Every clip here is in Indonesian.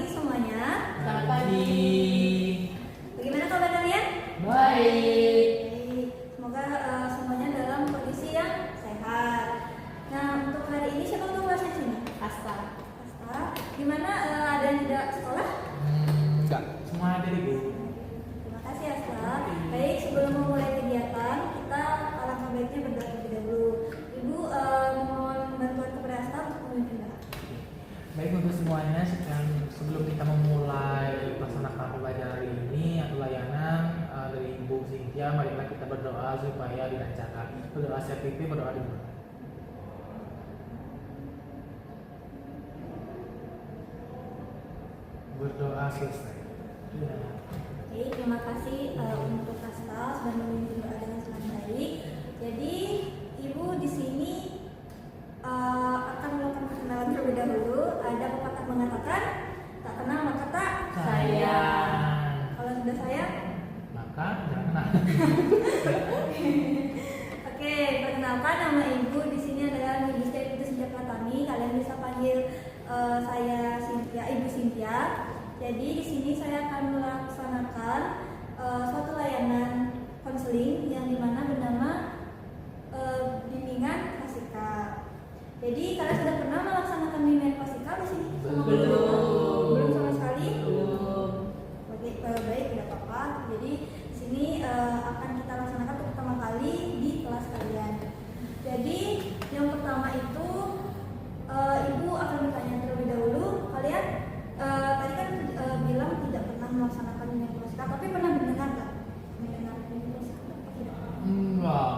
pagi semuanya. Selamat pagi. Bagaimana kabar kalian? Baik. Baik. Semoga semuanya dalam kondisi yang sehat. Nah, untuk hari ini siapa yang bahas di sini? Asta. Asta. Gimana, ada yang tidak sekolah? Enggak, semua ada Ibu. Terima kasih Asta. Baik, sebelum memulai kegiatan, kita alangkah baiknya berdoa terlebih dahulu. Ibu mohon bantuan kepada Asta untuk memimpin doa. Baik untuk semuanya, sebelum kita memulai melaksanakan pembelajaran hari ini atau layanan dari Ibu Cynthia, marilah kita berdoa supaya dilancarkan. Berdoa CPP, berdoa dulu. Berdoa selesai. Ya. Oke, terima kasih untuk Asta sudah memimpin doa dengan sangat baik. Jadi, Ibu di sini akan melakukan perkenalan terlebih dahulu. Ada pepatah mengatakan, tak kenal maka tak Sayang. Kalau sudah sayang, Maka jangan kenal. oke, perkenalkan nama Ibu di sini adalah Ibu Cynthia Pratami. Kalian bisa panggil saya Cynthia, Ibu Cynthia. Jadi di sini saya akan melaksanakan suatu layanan konseling yang dimana bernama bimbingan klasikal. Jadi kalian sudah pernah melaksanakan bimbingan klasikal di sini? Belum sama sekali? Baik, tidak apa-apa. Jadi di sini akan kita laksanakan untuk pertama kali di kelas kalian. Jadi yang pertama itu Ibu akan bertanya terlebih dahulu. Kalian tadi kan bilang tidak pernah melaksanakan bimbingan klasikal, tapi pernah mendengar nggak? Mendengar bimbingan klasikal atau tidak? Enggak.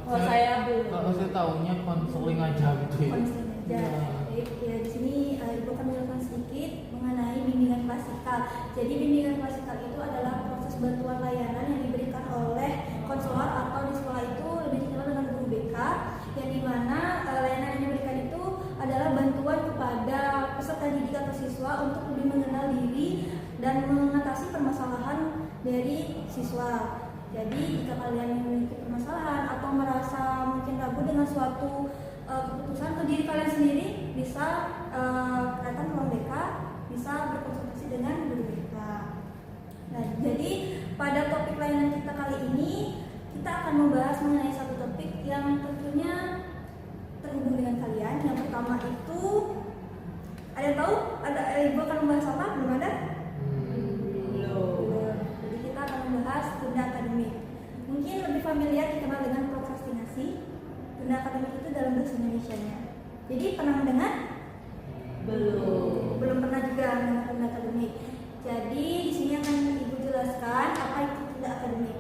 Saya belum. Kalau saya tahunya konseling aja gitu ya. Konseling aja. Ya. Baik, ya di sini Ibu akan menjelaskan sedikit mengenai bimbingan klasikal. Jadi bimbingan klasikal itu adalah proses bantuan layanan yang diberikan oleh konselor atau di sekolah itu lebih dikenal dengan guru BK, yang dimana layanan yang diberikan itu adalah bantuan kepada peserta didik atau siswa untuk lebih mengenal diri dan mengatasi permasalahan dari siswa. Jadi jika kalian memiliki permasalahan atau merasa mungkin ragu dengan suatu keputusan ke diri kalian sendiri, bisa datang ke ruang BK, bisa berkonsultasi dengan guru BK. Nah, jadi pada topik layanan kita kali ini, kita akan membahas mengenai satu topik yang tentunya terhubung dengan kalian. Yang pertama itu, ada yang tahu? Ibu akan membahas apa? Belum ada? Belum. Jadi kita akan membahas tunda akademik. Mungkin lebih familiar dikenal dengan prokrastinasi. Tunda akademik itu dalam bahasa Indonesianya. Jadi pernah mendengar? Belum pernah juga mendengar tunda akademik. Jadi di sini akan Ibu jelaskan apa itu tunda akademik.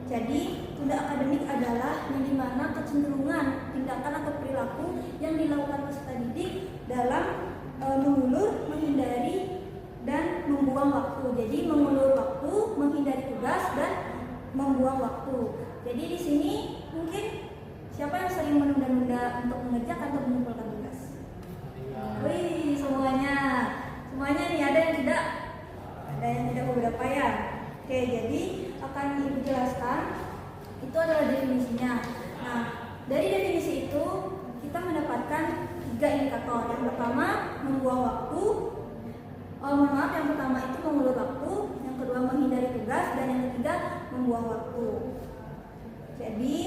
Jadi tunda akademik adalah yang dimana kecenderungan tindakan atau perilaku yang dilakukan peserta didik dalam mengulur, menghindari, dan membuang waktu. Jadi mengulur waktu, menghindari tugas, dan membuang waktu. Jadi di sini mungkin siapa yang sering menunda-nunda untuk mengerjakan atau mengumpulkan tugas? Wih, semuanya nih, ada yang tidak beberapa ya. Oke, jadi akan Ibu jelaskan itu adalah definisinya. Nah, dari definisi itu kita mendapatkan 3 indikator. Yang pertama membuang waktu. Yang pertama itu mengulur waktu, yang kedua menghindari tugas, dan yang ketiga membuang waktu. Jadi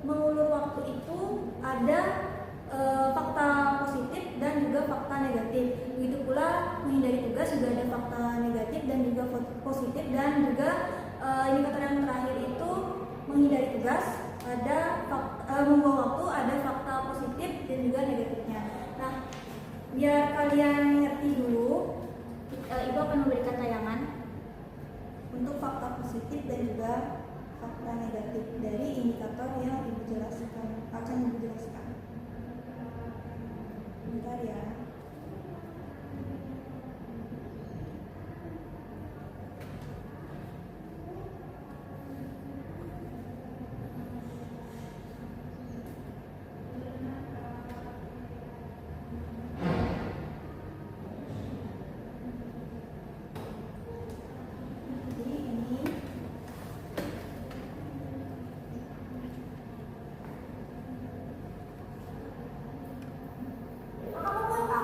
mengulur waktu itu ada fakta positif dan juga fakta negatif. Begitu pula menghindari tugas juga ada fakta negatif dan juga positif, dan juga indikator yang terakhir itu menghindari tugas ada membuang waktu ada fakta positif dan juga negatifnya. Nah, biar kalian ngerti dulu, Ibu akan memberikan tayangan untuk fakta positif dan juga fakta negatif dari indikator yang Ibu akan Ibu jelaskan. Bentar ya. Kamu buat apa?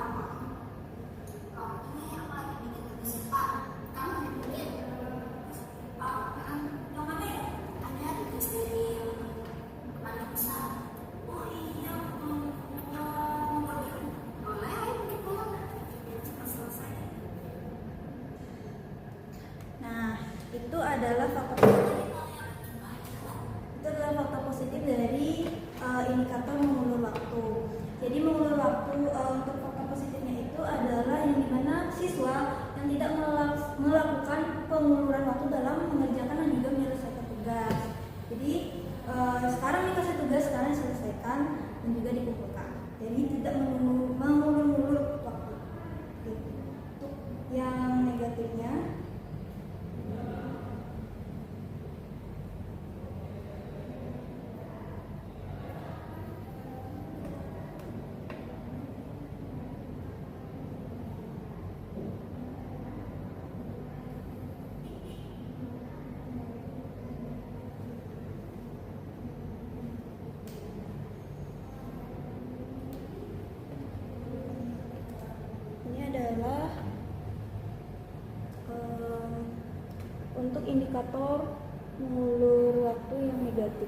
adalah faktor positif. Itu adalah faktor positif dari indikator mengulur waktu. Jadi mengulur waktu untuk faktor positifnya itu adalah yang dimana siswa yang tidak melakukan penguluran waktu dalam mengerjakan dan juga menyelesaikan tugas. Jadi sekarang dikasih tugas, sekarang diselesaikan dan juga dikumpulkan. Jadi tidak mengulur-ulur waktu. Untuk yang negatifnya, adalah untuk indikator mengulur waktu yang negatif.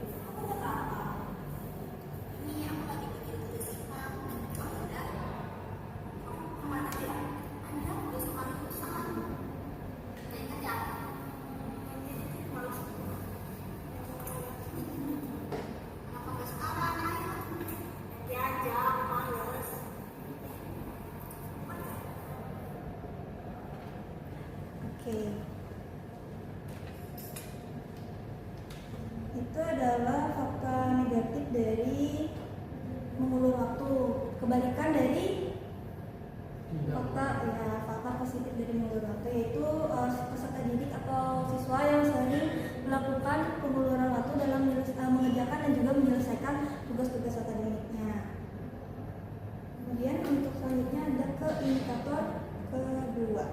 Oke. Itu adalah faktor negatif dari mengulur waktu. Kebalikan dari faktor positif dari mengulur waktu yaitu peserta didik atau siswa yang sering melakukan penguluran waktu dalam mengerjakan dan juga menyelesaikan tugas-tugas akademiknya. Kemudian untuk selanjutnya ada ke indikator kedua,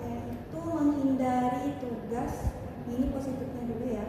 yaitu menghindari tugas. Ini positifnya dulu ya.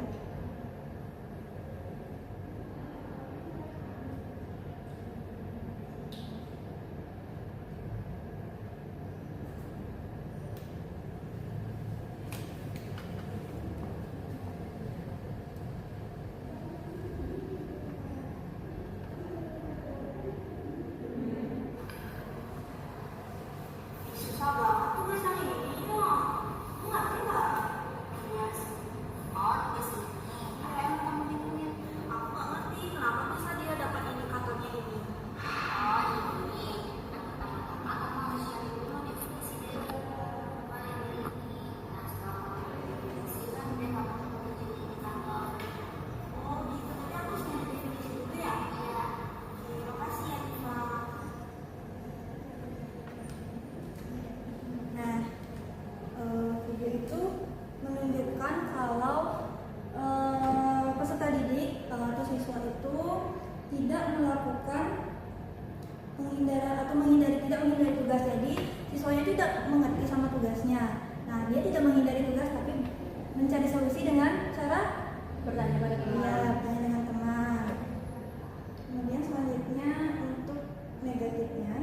Itu menunjukkan kalau peserta didik atau siswa itu tidak melakukan tidak menghindari tugas. Jadi siswanya tidak mengerti sama tugasnya. Nah, dia tidak menghindari tugas tapi mencari solusi dengan cara bertanya pada teman. Iya, bertanya dengan teman. Kemudian selanjutnya untuk negatifnya,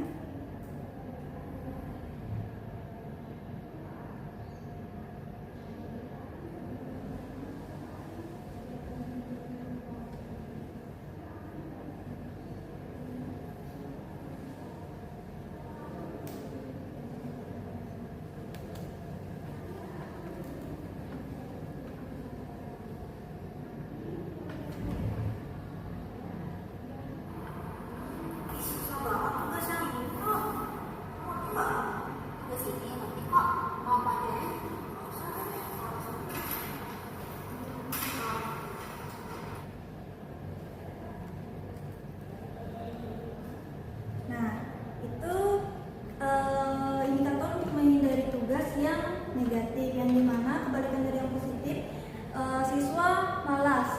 indikator untuk menghindari tugas yang negatif, yang dimana kebalikan dari yang positif, siswa malas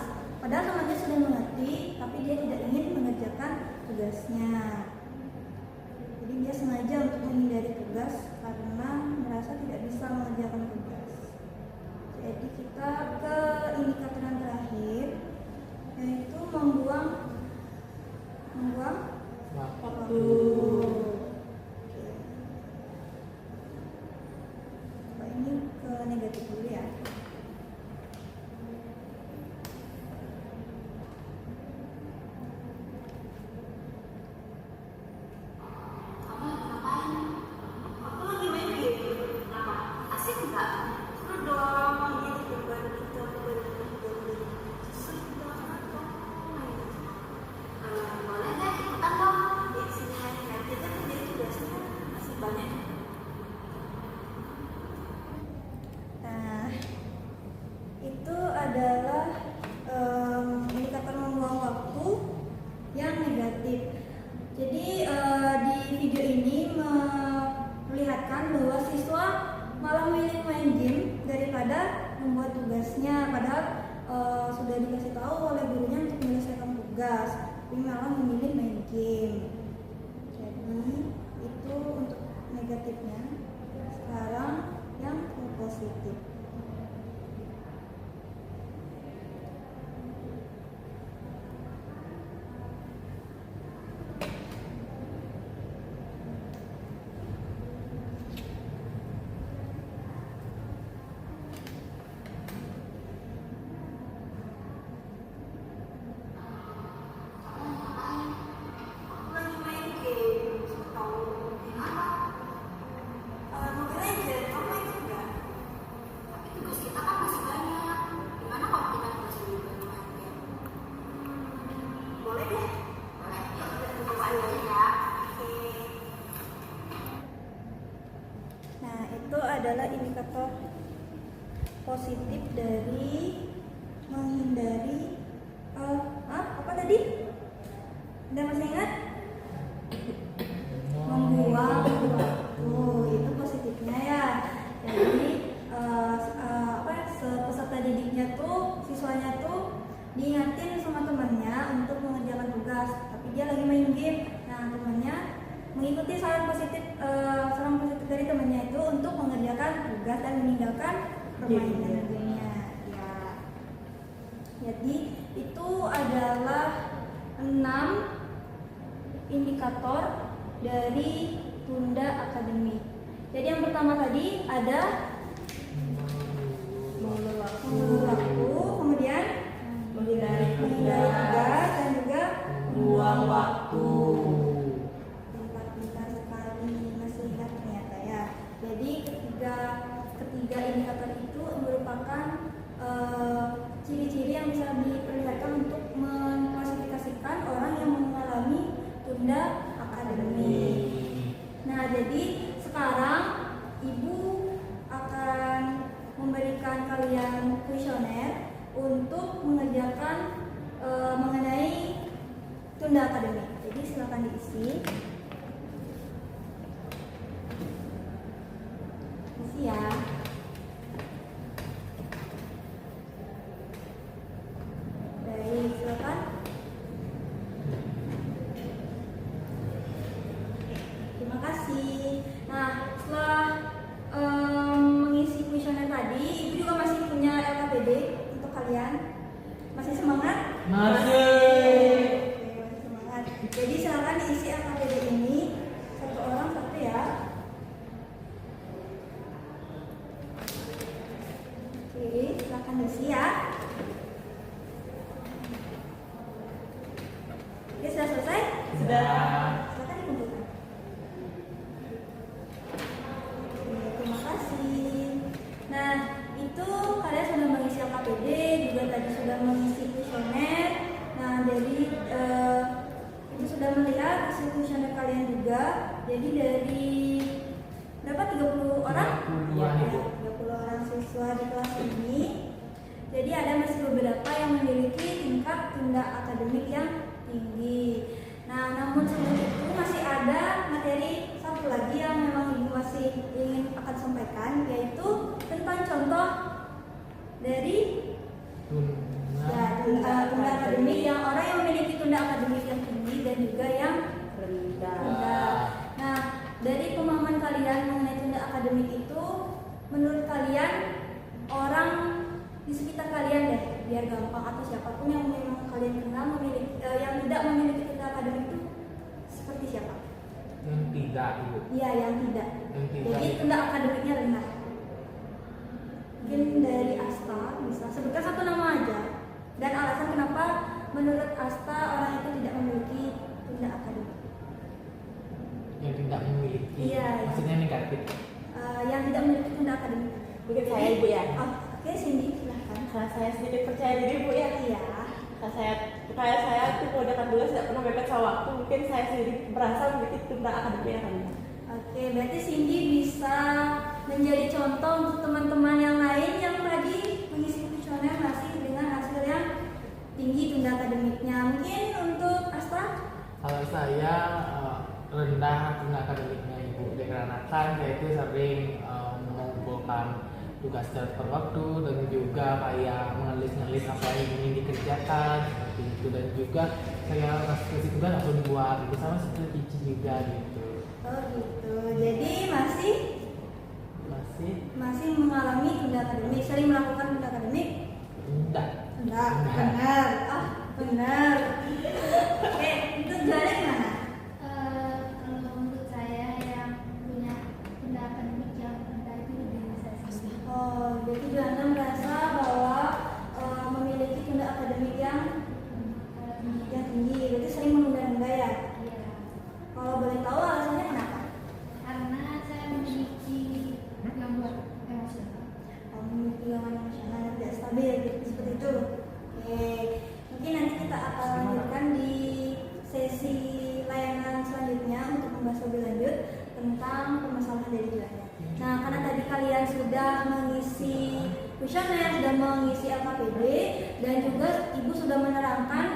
padahal temannya sudah mengerti tapi dia tidak ingin mengerjakan tugasnya. Jadi dia sengaja untuk menghindari tugas karena merasa tidak bisa mengerjakan tugas. Jadi kita ke indikator yang terakhir, yaitu membuang waktu. Ini ke negatif dulu ya. Kamu ngapain? Aku lagi main game. Asik nggak? negatif. Jadi di video ini memperlihatkan bahwa siswa malah memilih main game daripada membuat tugasnya, padahal sudah dikasih tahu oleh gurunya untuk menyelesaikan tugas, tapi malah memilih main game. Jadi itu untuk negatifnya. Sekarang yang positif. Nah, itu adalah indikator positif dari menghindari apa tadi? Anda masih ingat? Membuang waktu, itu positifnya ya. Jadi peserta didiknya tuh, siswanya tuh diingatin sama temannya untuk mengerjakan tugas, tapi dia lagi main game. Nah, temannya mengikuti saran positif dari temannya itu untuk mengerjakan tugas dan meninggalkan permainan gamenya. Ya. Jadi itu adalah 6 indikator dari tunda akademik. Jadi yang pertama tadi ada mengulur waktu, kemudian menghindari tugas dan juga membuang waktu. Pintar sekali, masih ingat ternyata ya. Jadi ketiga indikator itu merupakan ciri-ciri yang bisa diperlihatkan untuk mengklasifikasikan orang yang mengalami tunda akademik. Nah, jadi sekarang Ibu akan memberikan kalian kuesioner untuk mengerjakan mengenai tunda akademik. Jadi silakan diisi. Isi ya. Baik, silakan. Terima kasih. Nah, setelah mengisi kuesioner tadi, Ibu juga masih punya LKPD untuk kalian. Masih semangat? Masih. Oke, masih semangat. Jadi silakan diisi LKPD ini, satu orang satu ya. Oke, silakan diisi ya. Oke, sudah selesai? Sudah. Silakan dikumpulkan. Oke, terima kasih. Nah, itu kalian sudah mengisi LKPD, juga tadi sudah mengisi kuesioner. Nah, jadi itu sudah melihat hasil kuesioner kalian juga. Jadi dari berapa? 30 orang? 32, Ibu. 30 orang siswa di kelas ini. Jadi ada masih beberapa yang memiliki tingkat tunda akademik yang tinggi. Nah, namun sebelum itu masih ada materi satu lagi yang memang Ibu masih ingin akan sampaikan, yaitu tentang contoh dari tunda akademik, yang orang yang memiliki tunda akademik yang tinggi dan juga yang rendah. Nah, dari pemahaman kalian mengenai tunda akademik itu, menurut kalian orang di sekitar kalian deh, biar gampang, atau siapapun yang memang kalian kenal memiliki yang tidak memiliki tunda akademik itu seperti siapa? Yang tidak, Ibu. Iya, yang tidak. Yang tidak. Jadi tunda akademiknya rendah. Mungkin dari Asta bisa sebutkan satu nama aja dan alasan kenapa menurut Asta orang itu tidak memiliki tunda akademik. Yang tidak memiliki. Iya, Maksudnya negatif. Yang tidak memiliki tunda akademik. Mungkin saya, Ibu ya. Oke, Cindy silahkan. Karena saya sedikit percaya diri, Bu ya. Iya. Kayak saya tuh mengerjakan tugas tidak pernah mepet sama waktu. Mungkin saya sendiri merasa memiliki tunda akademik yang rendah. Oke, berarti Cindy bisa menjadi contoh untuk teman-teman yang lain yang tadi mengisi kuesioner masih dengan hasil yang tinggi tunda akademiknya. Mungkin untuk Asta? Kalau rendah tunda akademiknya Ibu, dikarenakan saya itu sering mengumpulkan tugas tepat waktu dan juga kayak mengelis-ngelis apa yang ingin dikerjakan seperti itu, dan juga saya kasih tugas langsung dibuat itu sama seperti Cici juga gitu. Oh gitu. Jadi masih Masih mengalami tunda akademik, sering melakukan tunda akademik? enggak. Enggak, benar. Ah, benar. Oke, untuk Juana gimana? Kalau menurut saya yang punya tunda akademik yang rendah itu lebih bisa sih. Oh, jadi Juana merasa bahwa memiliki tunda akademik yang tinggi, berarti sering menunda-nunda ya? Iya. Kalau boleh tahu alasannya kenapa? Karena saya memiliki gangguan emosional. Memiliki gangguan emosional yang tidak stabil, gitu, seperti itu. Oke, mungkin nanti kita akan lanjutkan di sesi layanan selanjutnya untuk membahas lebih lanjut tentang permasalahan dari Juana. Nah, karena tadi kalian sudah mengisi kuesioner dan mengisi LKPD, dan juga Ibu sudah menerangkan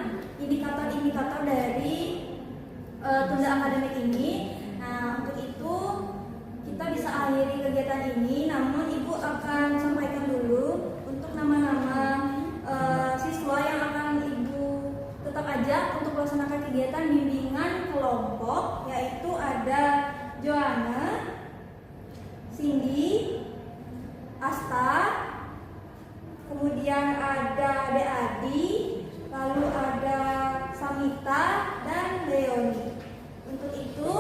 indikator-indikator dari tunda akademik ini. Nah, untuk itu kita bisa akhiri kegiatan ini, namun Ibu akan sampaikan dulu untuk nama-nama siswa yang akan Ibu tetap ajak untuk melaksanakan kegiatan bimbingan kelompok, yaitu ada Joanna, Cindy, Asta, kemudian ada Ade Adi, lalu ada Samita dan Leoni. Untuk itu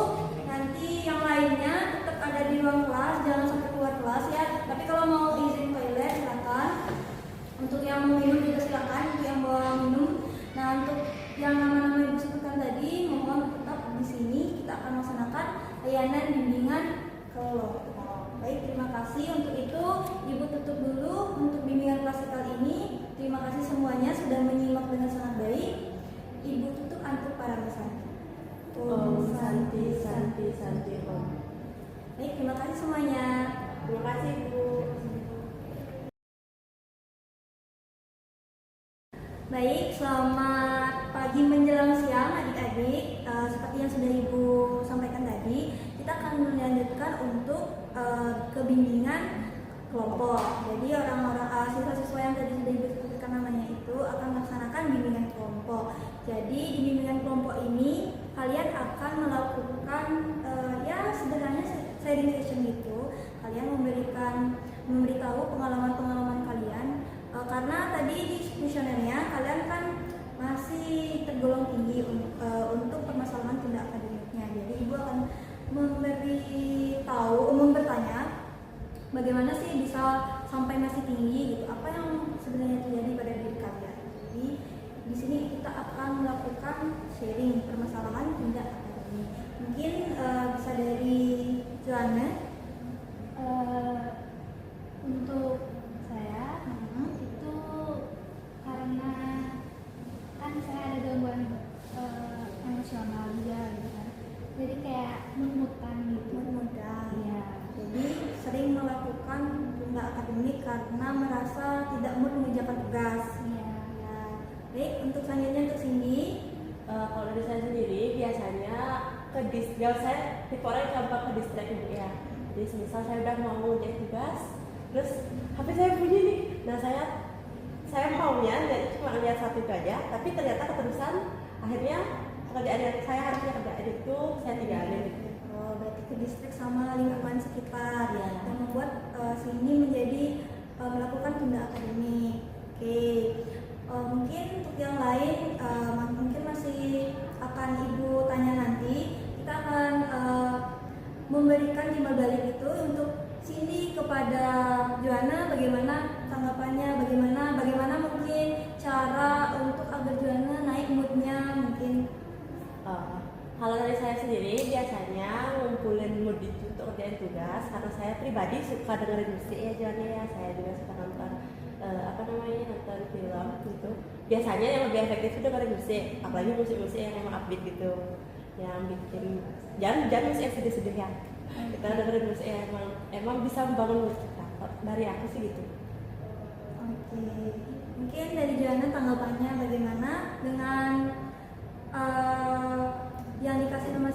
nanti yang lainnya tetap ada di ruang kelas, jangan sampai keluar kelas ya. Tapi kalau mau izin toilet silakan. Untuk yang mau minum juga silakan, untuk yang bawa minum. Nah, untuk yang nama-nama Ibu sebutkan tadi, mohon tetap di sini. Kita akan melaksanakan layanan bimbingan kelompok. Baik, terima kasih. Untuk itu Ibu tutup dulu untuk bimbingan klasikal ini. Terima kasih semuanya sudah menyimak dengan sangat baik. Ibu tutup untuk para peserta. Om Santi Santi Santi Om. Baik, terima kasih semuanya. Terima kasih Bu. Baik, selamat pagi menjelang siang adik-adik. Seperti yang sudah Ibu sampaikan tadi, kita akan melanjutkan untuk kebimbingan kelompok. Jadi orang-orang siswa-siswa yang tadi sudah Ibu sebutkan namanya itu akan melaksanakan bimbingan kelompok. Jadi di bimbingan kelompok ini kalian akan melakukan ya sederhana sharing session gitu. Kalian memberitahu pengalaman-pengalaman kalian. Karena tadi di kuesionernya kalian kan masih tergolong tinggi untuk permasalahan tunda akademiknya. Jadi Ibu akan bertanya bagaimana sih bisa sampai masih tinggi gitu. Apa yang sebenarnya terjadi pada diri kalian. Jadi di sini kita akan melakukan sharing permasalahan tunda akademik. Mungkin bisa dari Joanna. Untuk saya itu karena kan saya ada gangguan emosional juga gitu kan. Jadi kayak mut-mutan gitu. Mudah. Iya. Jadi sering melakukan tunda akademik karena merasa tidak mood mengerjakan tugas. Iya. Ya. Baik, untuk selanjutnya untuk Cindy. Kalau dari saya sendiri biasanya saya tipe orang yang gampang ke distract gitu ya. Jadi semisal saya udah mau ngerjain tugas, terus HP saya bunyi nih. Nah saya maunya jadi cuma lihat satu itu aja, tapi ternyata keterusan akhirnya pekerjaan yang saya harusnya kerjain itu saya tinggalin. Oh, berarti ke distrik sama lingkungan sekitar Ya. yang membuat sini menjadi melakukan tunda akademik. Oke. Mungkin untuk yang lain mungkin masih akan Ibu tanya nanti. Kita akan memberikan timbal balik itu untuk Cindy kepada Joanna, bagaimana tanggapannya, bagaimana mungkin cara untuk agar Joanna naik moodnya mungkin. Kalau dari saya sendiri biasanya ngumpulin mood itu untuk kerjain tugas, karena saya pribadi suka dengerin musik ya Joanna ya. Saya juga suka nonton nonton film gitu. Biasanya yang lebih efektif itu dengerin musik, apalagi musik-musik yang memang upbeat gitu, yang bikin jangan musik yang sedih-sedih ya. Kita dengerin musik yang emang bisa membangun mood kita. Dari aku sih gitu. Oke. Mungkin dari Joanna tanggapannya bagaimana dengan yang dikasih sama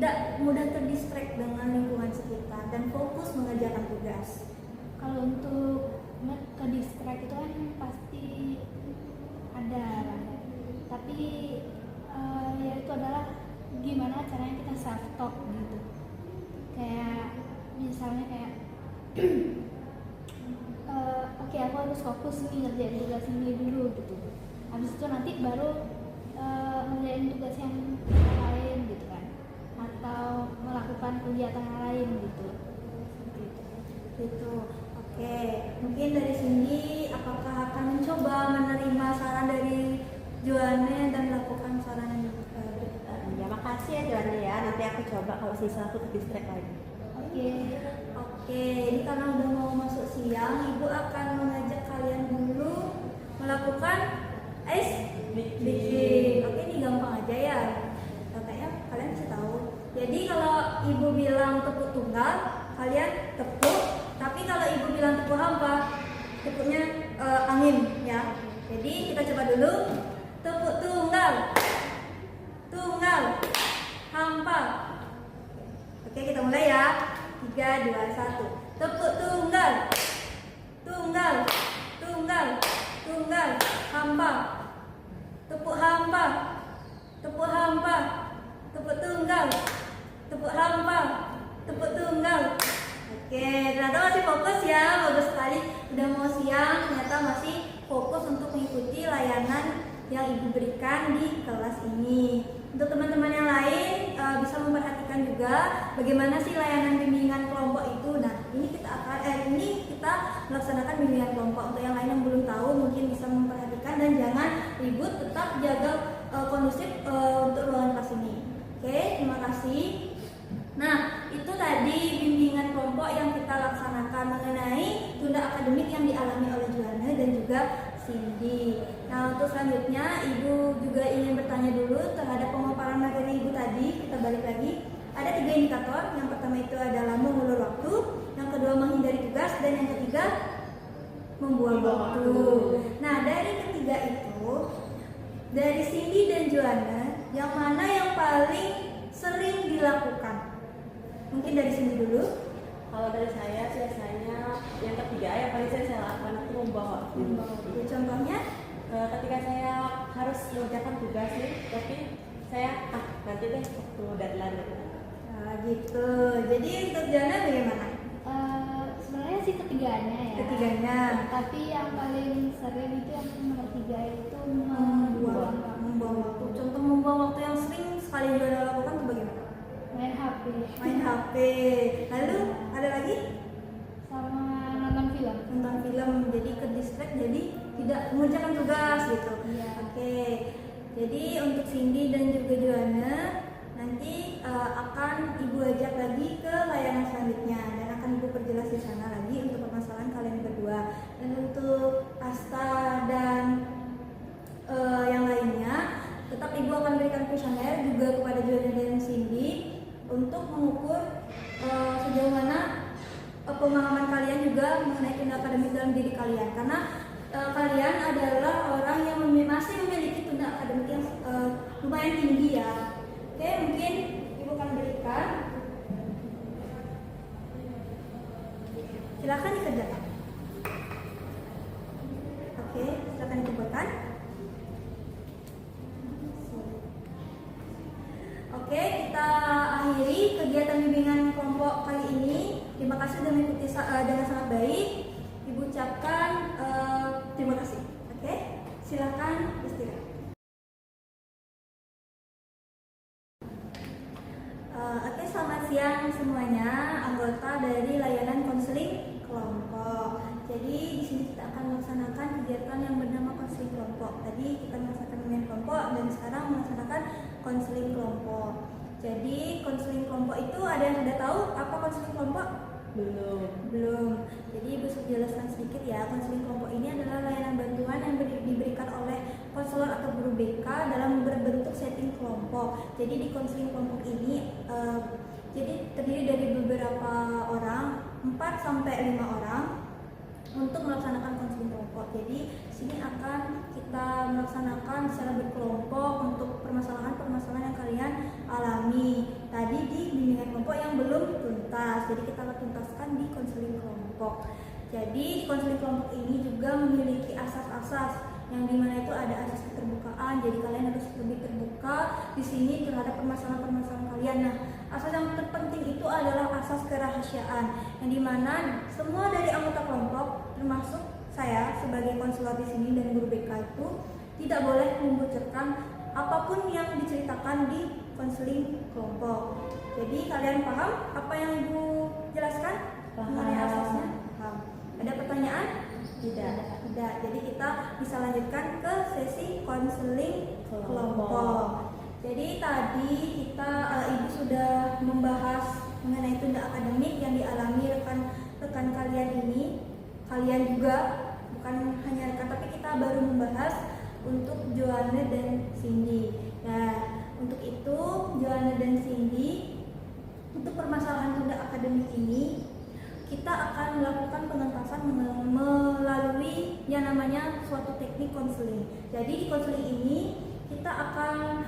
tidak mudah terdistract dengan lingkungan sekitar dan fokus mengerjakan tugas. Kalau untuk ke distract itu kan pasti ada kan. Tapi ya itu adalah gimana caranya kita self talk gitu. Kayak misalnya kayak oke, aku harus fokus nih ngerjain tugas ini dulu gitu. Habis itu nanti baru ngerjain tugas yang lain gitu kan, atau melakukan kegiatan yang lain gitu. Gitu. Oke, mungkin dari sini apakah akan mencoba menerima saran dari Joanne dan melakukan saran yang Ya makasih ya Joanne ya, nanti aku coba kalau sisa aku ke distract lagi. Oke, ini karena udah mau masuk siang, Ibu akan mengajak kalian dulu melakukan ice breaking. Oke, ini gampang aja ya. Kayaknya kalian bisa tahu. Jadi kalau Ibu bilang tepuk tunggal, kalian tepuk. Tapi kalau Ibu bilang tepuk hampa, tepuknya angin ya. Jadi kita coba dulu. Tepuk tunggal, tunggal, hampa. Oke, kita mulai ya. 3, 2, 1. Tepuk tunggal, tunggal, tunggal, tunggal, hampa. Tepuk hampa, tepuk hampa, tepuk tunggal, tepuk hampa, tepuk tunggal. Oke, ternyata masih fokus ya, bagus sekali. Udah mau siang, ternyata masih fokus untuk mengikuti layanan yang Ibu berikan di kelas ini. Untuk teman-teman yang lain bisa memperhatikan juga bagaimana sih layanan bimbingan kelompok itu. Nah, ini kita melaksanakan bimbingan kelompok. Untuk yang lain yang belum tahu mungkin bisa memperhatikan dan jangan ribut, tetap jaga kondusif untuk ruangan kelas ini. Oke, terima kasih. Nah, itu tadi bimbingan kelompok yang kita laksanakan mengenai tunda akademik yang dialami oleh Joanne dan juga Cindy. Nah, untuk selanjutnya Ibu juga ingin bertanya dulu terhadap pemaparan materi Ibu tadi. Kita balik lagi. Ada 3 indikator. Yang pertama itu adalah mengulur waktu, yang kedua menghindari tugas, dan yang ketiga membuang waktu. Nah, dari ketiga itu, dari Cindy dan Joanne, yang mana yang paling sering dilakukan? Mungkin dari Cindy dulu. Kalau dari saya biasanya yang ketiga yang paling sering saya lakukan itu membuang waktu. Contohnya? Ketika saya harus mengerjakan tugas nih, tapi saya nanti deh waktu deadline gitu. Nah, gitu. Jadi untuk Joanne bagaimana? Sebenarnya sih ketiganya ya. Ketiganya. Tapi yang paling sering itu yang nomor 3 itu membuang waktu. Contoh membuang waktu yang sering sekali Joanne lakukan itu bagaimana? main HP. Main HP. Lalu ada lagi? Sama nonton film. Nonton film, jadi ke distract, jadi tidak mengerjakan tugas gitu. Iya. Oke. Jadi untuk Cindy dan juga Joanne nanti akan Ibu ajak lagi ke layanan selanjutnya dan akan Ibu perjelas di sana lagi untuk permasalahan kalian berdua. Dan untuk Asta dan yang lainnya, tetap Ibu akan berikan kuesioner juga kepada Joanne dan Cindy untuk mengukur sejauh mana pemahaman kalian juga mengenai tunda akademik dalam diri kalian, karena kalian adalah orang yang masih memiliki tunda akademik yang lumayan tinggi ya. Oke, mungkin Ibu akan berikan, silakan dikerjakan. Oke, silakan dikumpulkan. Oke, kita akhiri kegiatan bimbingan kelompok kali ini. Terima kasih sudah mengikuti dengan sangat baik. Ibu ucapkan terima kasih. Oke, silakan istirahat. Oke, selamat siang semuanya, anggota dari layanan konseling kelompok. Jadi di sini kita akan melaksanakan kegiatan yang bernama konseling kelompok. Tadi kita melaksanakan bimbingan kelompok dan sekarang melaksanakan konseling kelompok. Jadi konseling kelompok itu ada yang sudah tahu apa konseling kelompok? Belum. Jadi Ibu jelaskan sedikit ya. Konseling kelompok ini adalah layanan bantuan yang diberikan oleh konselor atau guru BK dalam berbentuk setting kelompok. Jadi di konseling kelompok ini jadi terdiri dari beberapa orang, 4 sampai 5 orang untuk melaksanakan konseling kelompok. Jadi sini akan kita melaksanakan secara berkelompok untuk permasalahan-permasalahan yang kalian alami. Tadi di bimbingan kelompok yang belum tuntas, jadi kita akan tuntaskan di konseling kelompok. Jadi konseling kelompok ini juga memiliki asas-asas yang dimana itu ada asas keterbukaan. Jadi kalian harus lebih terbuka di sini terhadap permasalahan-permasalahan kalian. Nah, asas yang terpenting itu adalah asas kerahasiaan, yang dimana semua dari anggota kelompok termasuk saya sebagai konselor di sini dan guru BK itu tidak boleh membocorkan apapun yang diceritakan di konseling kelompok. Jadi kalian paham apa yang Ibu jelaskan mengenai asasnya? Paham. Ada pertanyaan? Tidak. Tidak. Jadi kita bisa lanjutkan ke sesi konseling kelompok. Jadi tadi kita Ibu sudah membahas mengenai tunda akademik yang dialami rekan-rekan kalian ini. Kalian juga, bukan hanya rekan, tapi kita baru membahas untuk Joanne dan Cindy. Nah, untuk itu Joanne dan Cindy, untuk permasalahan tunda akademik ini kita akan melakukan pengentasan melalui yang namanya suatu teknik konseling. Jadi di konseling ini kita akan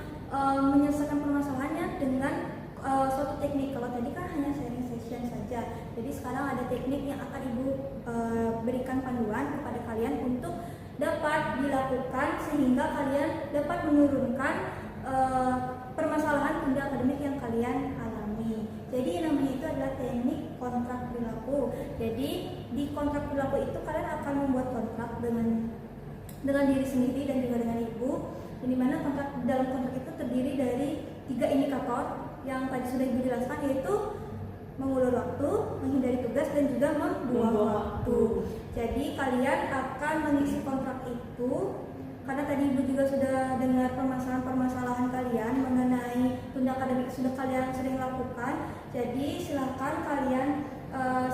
menyelesaikan permasalahannya dengan suatu teknik. Kalau tadi kan hanya sharing session saja. Jadi sekarang ada teknik yang akan Ibu berikan panduan kepada kalian untuk dapat dilakukan sehingga kalian dapat menurunkan permasalahan tunda akademik yang kalian alami. Jadi yang namanya itu adalah teknik kontrak perilaku. Jadi di kontrak perilaku itu kalian akan membuat kontrak dengan diri sendiri dan juga dengan Ibu. Di mana dalam kontrak itu terdiri dari 3 indikator yang tadi sudah Ibu jelaskan, yaitu mengulur waktu, menghindari tugas, dan juga membuang waktu. Jadi kalian akan mengisi kontrak itu karena tadi Ibu juga sudah dengar permasalahan-permasalahan kalian mengenai tunda akademik sudah kalian sering lakukan. Jadi silakan kalian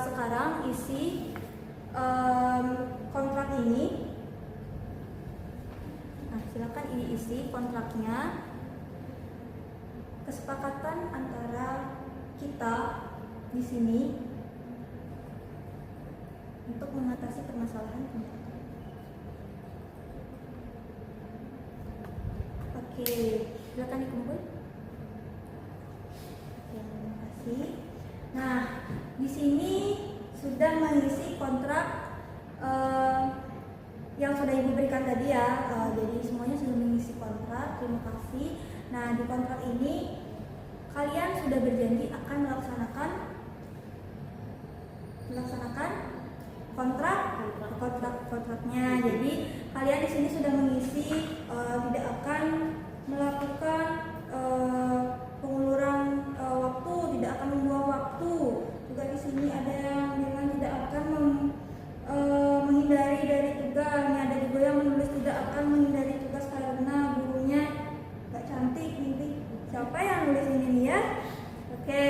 sekarang isi kontrak ini. Nah, silakan ini isi kontraknya. Kesepakatan antara kita di sini untuk mengatasi permasalahan tunda akademik. Oke, silakan dikumpul. Oke, terima kasih. Nah, di sini sudah mengisi kontrak yang sudah Ibu berikan tadi ya. Jadi semuanya sudah mengisi kontrak. Terima kasih. Nah, di kontrak ini kalian sudah berjanji akan melaksanakan kontraknya. Jadi kalian di sini sudah mengisi tidak akan melakukan penguluran waktu, tidak akan membuang waktu. Juga di sini ada yang bilang tidak akan menghindari dari tugas. Ini ada juga yang menulis tidak akan menghindari tugas karena gurunya gak cantik. Nih, siapa yang nulis ini ya? Oke,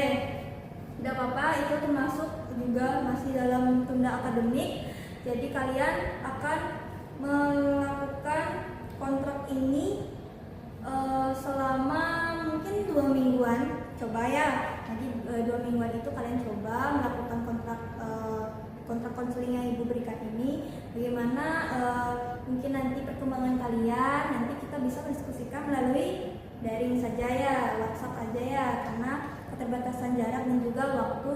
tidak apa-apa, itu termasuk juga masih dalam tunda akademik. Jadi kalian akan melakukan kontrak ini selama mungkin 2 mingguan. Coba ya, nanti 2 mingguan itu kalian coba melakukan kontrak konseling yang Ibu berikan ini. Bagaimana mungkin nanti perkembangan kalian, nanti kita bisa mendiskusikan melalui daring saja ya, WhatsApp aja ya, karena keterbatasan jarak dan juga waktu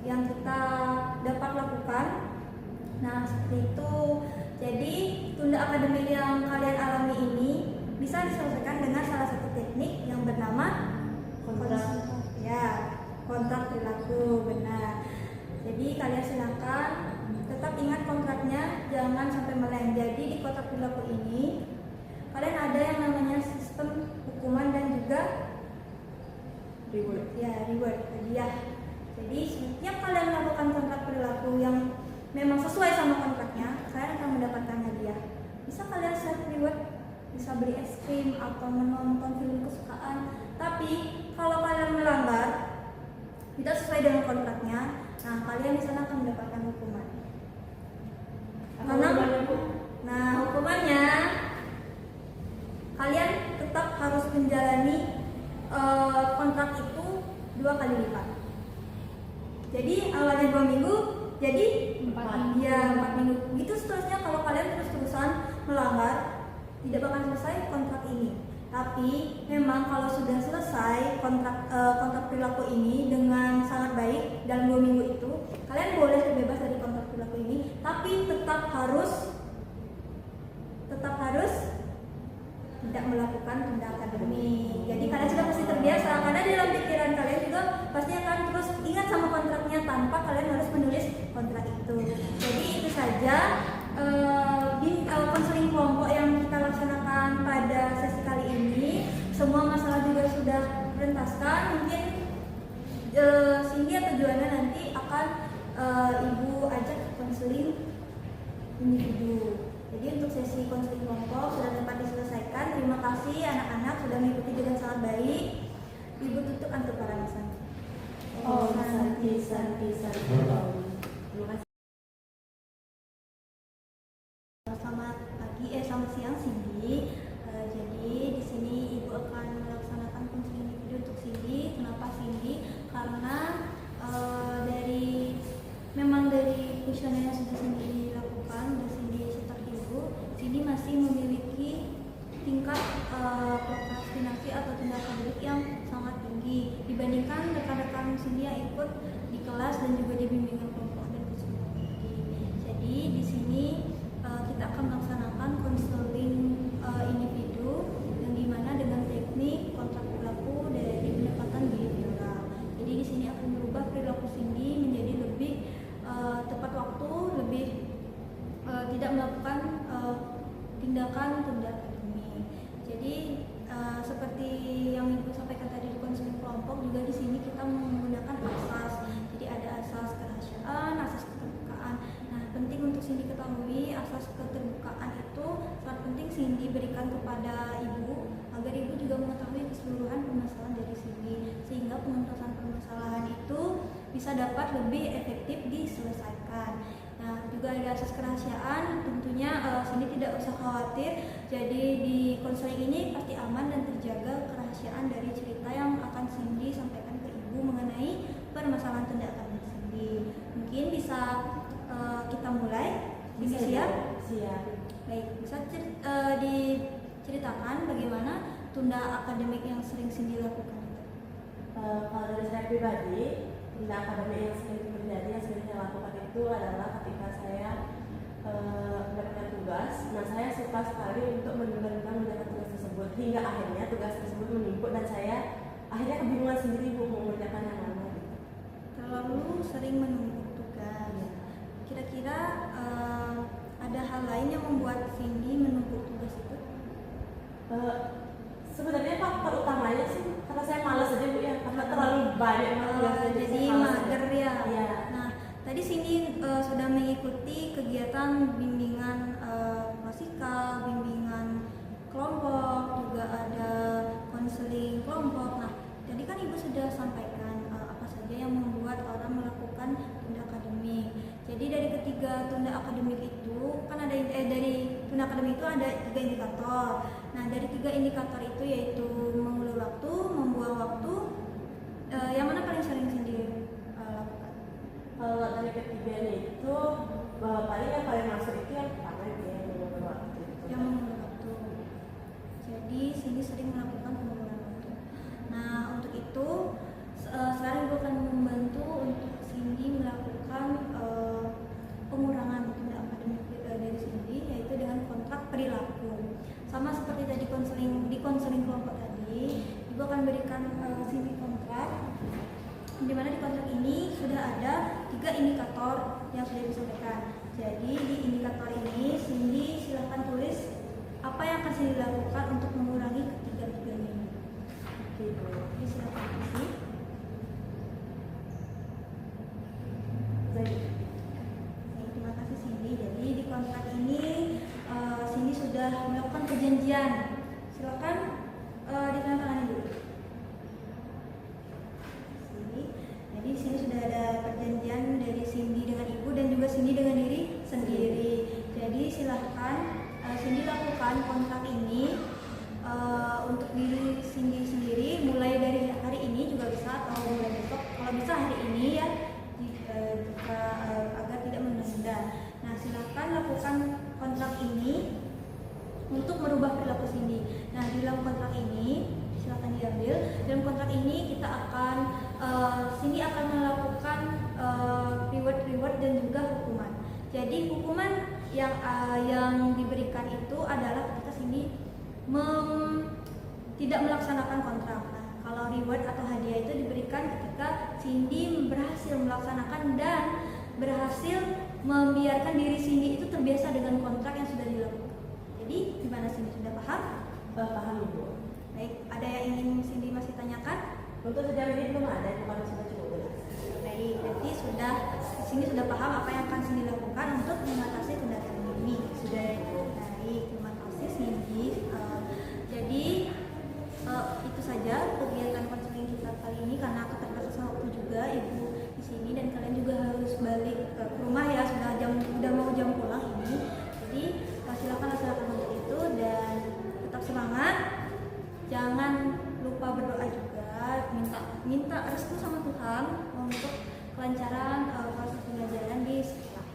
yang kita dapat lakukan. Nah, seperti itu. Jadi tunda akademik yang kalian alami ini bisa diselesaikan dengan salah satu teknik yang bernama kontrak perilaku. Benar. Jadi kalian silakan tetap ingat kontraknya, jangan sampai meleng. Jadi di kontrak perilaku ini kalian ada yang namanya sistem hukuman dan juga reward, hadiah. Jadi setiap kalian melakukan kontrak perilaku yang memang sesuai sama kontraknya, kalian akan mendapatkan hadiah. Bisa kalian set reward, bisa beli es krim atau menonton film kesukaan. Tapi kalau kalian melanggar, tidak sesuai dengan kontraknya, nah kalian di sana akan mendapatkan hukuman. Hukumannya kalian tetap harus menjalani kontrak itu 2 kali lipat. Jadi awalnya 2 minggu, jadi 4 minggu. Begitu seterusnya kalau kalian terus-terusan tidak bakal selesai kontrak ini. Tapi memang kalau sudah selesai kontrak perilaku ini dengan sangat baik dalam 2 minggu itu, kalian boleh terbebas dari kontrak perilaku ini, tapi tetap harus tidak melakukan tunda akademik. Jadi kalian sudah pasti terbiasa, karena di dalam pikiran kalian juga pasti akan terus ingat sama kontraknya tanpa kalian harus menulis kontrak itu. Jadi itu saja konseling kelompok yang kita laksanakan pada sesi kali ini. Semua masalah juga sudah direntaskan. Mungkin Cindy atau Joanna nanti akan ibu ajak konseling individu. Jadi untuk sesi konseling kelompok sudah dapat diselesaikan. Terima kasih anak-anak sudah mengikuti dengan sangat baik. Ibu tutup untuk para misan. Oh, santi. Terima kasih. Selamat siang Cindy. Jadi di sini ibu akan melaksanakan konseling individu untuk Cindy. Kenapa Cindy? Karena dari kuesioner yang sudah Cindy lakukan, sudah Cindy setor ibu, Cindy masih memiliki tingkat prokrastinasi atau tindak akademik yang sangat tinggi dibandingkan rekan-rekan Cindy yang ikut di kelas dan juga di bimbingan kelompok dan konseling. Jadi di sini kita akan melaksanakan konseling individu yang dimana dengan teknik kontrak perilaku dari pendekatan behavioral. Jadi di sini akan merubah perilaku Cindy menjadi lebih tepat waktu, lebih tidak melakukan tindakan tunda akademik. Jadi seperti yang ibu sampaikan tadi di konseling kelompok, juga di sini kita menggunakan asas. Jadi ada asas kerahasiaan, asas keterbukaan. Nah, penting untuk Cindy ketahui asas keterbukaan itu sangat penting Cindy berikan kepada ibu agar ibu juga mengetahui keseluruhan permasalahan dari Cindy, sehingga penuntasan permasalahan itu bisa dapat lebih efektif diselesaikan. Nah, juga ada asas kerahasiaan. Tentunya Cindy tidak usah khawatir. Jadi di konseling ini pasti aman dan terjaga kerahasiaan dari cerita yang akan Cindy sampaikan ke ibu mengenai permasalahan tindakan Cindy. Mungkin bisa kita mulai. Bisa siap? Siap. Baik, bisa diceritakan bagaimana tunda akademik yang sering Cindy lakukan? Kalau dari saya pribadi, tunda akademik yang sering terjadi, yang sering saya lakukan itu adalah ketika saya mendapatkan tugas. Nah, saya suka sekali untuk menunda mengerjakan tugas tersebut hingga akhirnya tugas tersebut menumpuk dan saya akhirnya kebingungan sendiri mau mengerjakan yang mana. Terlalu sering menumpuk tugas. Kira-kira ada hal lain yang membuat Cindy menumpuk tugas itu? Sebenarnya faktor utamanya sih karena saya malas aja Bu ya, karena terlalu banyak tugasnya. Jadi mager ya. Iya. Nah, tadi Cindy sudah mengikuti kegiatan bimbingan klasikal, bimbingan kelompok, juga ada konseling kelompok. Nah, tadi kan Ibu sudah sampaikan apa saja yang membuat orang melakukan tunda akademik. Jadi dari ketiga tunda akademik itu kan ada dari tunda akademik itu ada 3 indikator. Nah, dari 3 indikator itu yaitu mengulur waktu, membuang waktu, yang mana paling sering Cindy lakukan? Kalau dari ketiganya itu paling masuk itu yang pertama itu yang mengulur waktu. Yang mengulur waktu. Jadi Cindy sering melakukan penguluran waktu. Nah, untuk itu sekarang Ibu akan membantu untuk Cindy melakukan pengurangan tunda akademik dari Cindy, yaitu dengan kontrak perilaku. Sama seperti tadi di konseling kelompok tadi, Ibu akan berikan Cindy kontrak, di mana di kontrak ini sudah ada 3 indikator yang sudah disampaikan. Jadi di indikator ini Cindy silahkan tulis apa yang akan Cindy lakukan untuk mengurangi ketiga-tiganya ini. Oke, jadi silahkan isi. Terima kasih Cindy. Jadi di kontrak ini Cindy sudah melakukan perjanjian. Silakan ditandatangani dulu. Jadi di sini sudah ada perjanjian dari Cindy dengan Ibu dan juga Cindy dengan diri sendiri. Jadi silahkan Cindy lakukan kontrak ini untuk diri Cindy sendiri mulai dari hari ini juga bisa atau mulai besok. Kalau bisa hari ini ya, jika agar tidak menunda. Nah, silahkan lakukan kontrak ini untuk untuk merubah perilaku Cindy. Nah, di dalam kontrak ini silakan diambil. Dalam kontrak ini kita akan Cindy akan melakukan reward dan juga hukuman. Jadi hukuman yang diberikan itu adalah ketika Cindy tidak melaksanakan kontrak. Nah, kalau reward atau hadiah itu diberikan ketika Cindy berhasil melaksanakan dan berhasil membiarkan diri Cindy itu terbiasa dengan kontrak yang sudah dilakukan. Jadi gimana Cindy, sudah paham? Paham Ibu. Baik, ada yang ingin Cindy masih tanyakan? Untuk sejauh ini belum ada, bukan sudah cukup jelas. Baik, berarti Cindy sudah paham apa yang akan Cindy lakukan untuk mengatasi kendala ini. Sudah ya Ibu. Baik, terima kasih Cindy. Jadi itu saja kegiatan konseling kita kali ini karena keterbatasan waktu juga Ibu di sini dan kalian juga harus balik ke rumah ya, sudah mau jam pulang ini. Jadi silakan laksanakan untuk itu dan tetap semangat. Jangan lupa berdoa juga, minta restu sama Tuhan untuk kelancaran proses pembelajaran di sekolah.